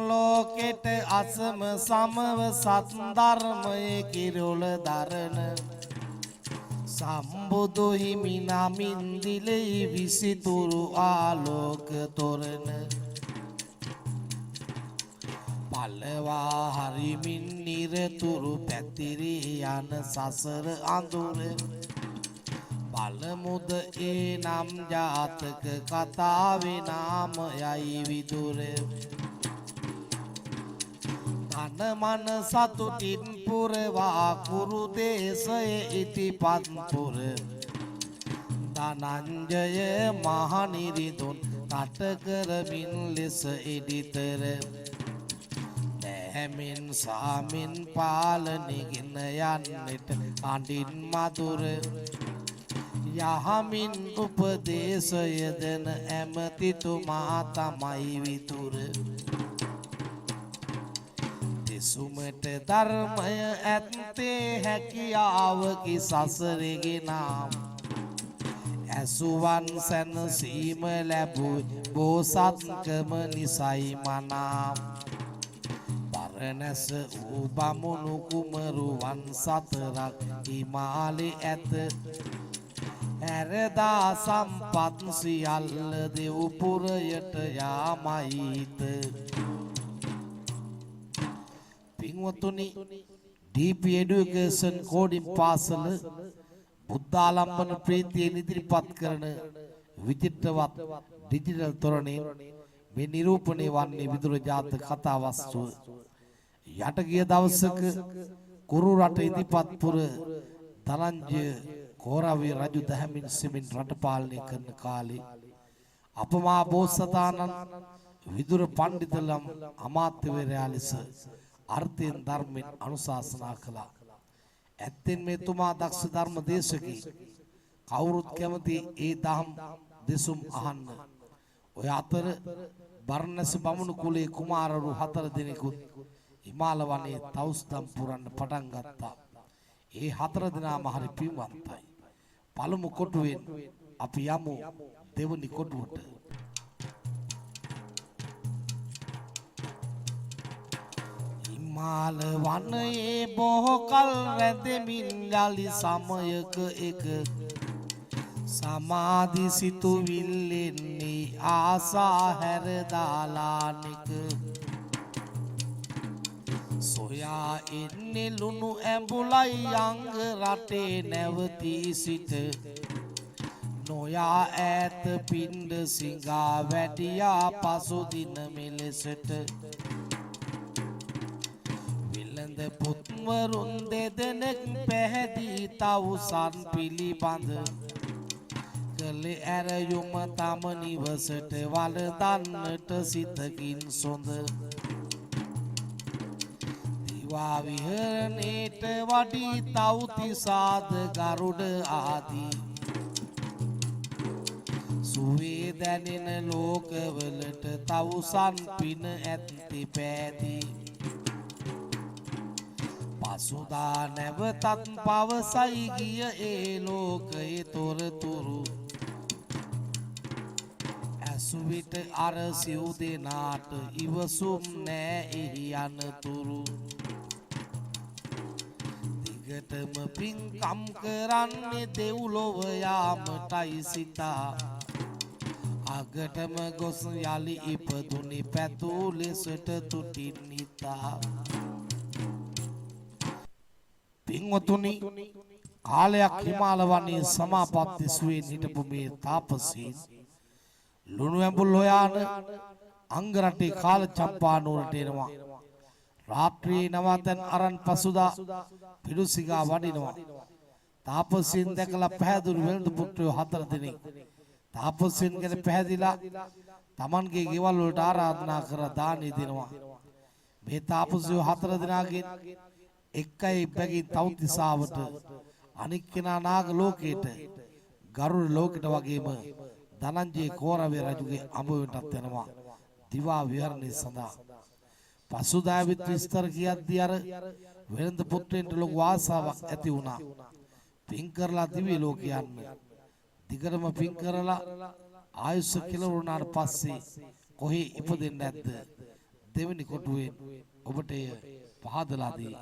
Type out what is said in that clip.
ලෝකෙට අසම සමව සත් ධර්මයේ කිරුළ දරන සම්බුදු හිමි නමින් දිලෙහි විසිතුරු ආලෝක තොරණ පළවා හරිමින් නිරතුරු පැතිරී යන සසර අඳුර බලමුද ඒ නම් ජාතක කතාවේ නාමයයි විදුර ධන මන සතුටින් පුරවා කුරු දේශයේ ඉතිපත් පුර ධනංජය මහනිරිඳුන් රට කරමින් ලෙස එඩිතර දැහැමින් සාමින් පාලනගෙන යන්නට අඬින් මధుර යහමින් උපදේශය දෙන ඇමතිතුමා තමයි විතුර දෙසුමට ධර්මය ඇත්තේ හැකියාවකි සසරේ නාම ඇසුවන් සැනසීම ලැබූ බෝසත්කම නිසයි මනාම බරණැස වූ බමුණු කුමරුවන් සතරක් හිමාලේ ඇත ඇරදා සම්පත් සියල්ල දෙව්පුරයට යාමයිත පින්වතුනි ඩීපී එඩුකේෂන් කෝඩින් පාසල බුද්ධාලම්බන ප්‍රීතියෙන් ඉදිරිපත් කරන විචිත්‍රවත් ඩිජිටල් තොරණේ මේ නිරූපණය වන්නේ විදුර ජාතක කතා වස්තුව යට ගිය දවසක කුරු රට ඉදිපත්පුර ධනංජය කෝරාවේ රජු දහමින් සෙමින් රට පාලනය කරන කාලේ අපමා බෝසතාණන් විදුර පඬිතුලම් අමාත්‍යවරයා ලෙස අර්ථයෙන් ධර්මයෙන් අනුශාසනා කළා. ඇත්තෙන් මේ තුමා දක්ෂ ධර්ම දේශකී කවුරුත් කැමති ඒ දහම් දෙසුම් අහන්න. ඔය අතර බර්ණස් බමුණු කුලේ කුමාරවරු 4 දෙනෙකුත් හිමාල වනයේ තවුස්දම් පුරන්න පටන් ගත්තා. ඒ 4 දෙනාම හරි පින්වන්තයි. පළමු කොටුවෙන් අපි යමු දෙවනි කොටුවට. හිමාල වනයේ බොහෝ කල් රැඳෙමින් යලි සමයක එක සමාධි සිතුවිල්ලෙන්නේ ආසා හැර දාලානික සොයා එන්නේ ලුණු ඇඹුලයි අංග රටේ නැවතී සිට නොයා ඈත පිණ්ඩ සිඟා වැඩියා පසු දින මෙලෙසට විලඳ පුත්වරුන් දෙදෙනෙක් පැහැදී තවුසන් පිළිබඳ කළේ ඇරයුම තම නිවසට වළඳන්නට සිතකින් සොඳ දිවා විහරණේට වඩී තවුතිසාද ගරුඩ ආදී සුවේ දැනෙන ලෝකවලට තවුසන් පින ඇත්ති පෑදී පසුදා නැවතත් පවසයි ගිය ඒ ලෝකයේ තොරතුරු ඇසුවිට අර සිව් දෙනාට ඉවසුම් නෑ එහි යනතුරු දිගටම පින්කම් කරන්නේ දෙව්ලොව යාමටයි සිතා අගටම ගොස් යලි ඉපදුනි පැතූ ලෙසට තුටින් හිතා පින්වතුනි කාලයක් හිමාල වනයේ සමාපatti සුවේ හිටපු මේ තාපසීන් ලුණු ඇඹුල් හොයාන අංග රටේ කාල චම්පා නුවරට එනවා. රාත්‍රියේ නවතන් අරන් පසුදා පිඩුසිඟා වඩිනවා. තාපසීන් දැකලා පැහැදුණු වෙළඳ පුත්‍රයෝ 4 දෙනෙක් තාපසීන් ගැන පැහැදිලා Tamanගේ ගෙවල් වලට ආරාධනා කර දානි දෙනවා. මේ තාපසයෝ 4 දෙනාගෙන් එකයි බැගින් තවුතිසාවට අනික් කෙනා නාග ලෝකයට ගරුඩ ලෝකයට වගේම ධනංජය කෝරවේ රජුගේ අඹුවටත් යනවා දිවා විහරණය සඳහා. පසුදාවිත් විස්තර කියද්දී අර වෙළඳ පුත්‍රයන්ට ලොකු ආසාවක් ඇති වුණා. පින් කරලා දිව්‍ය ලෝක යන්න. දිගටම පින් කරලා ආයුෂ කෙලවුණාට පස්සේ කොහේ ඉපදෙන්නේ නැද්ද? දෙවෙනි කොටුවෙන් ඔබට එය පහදලා දී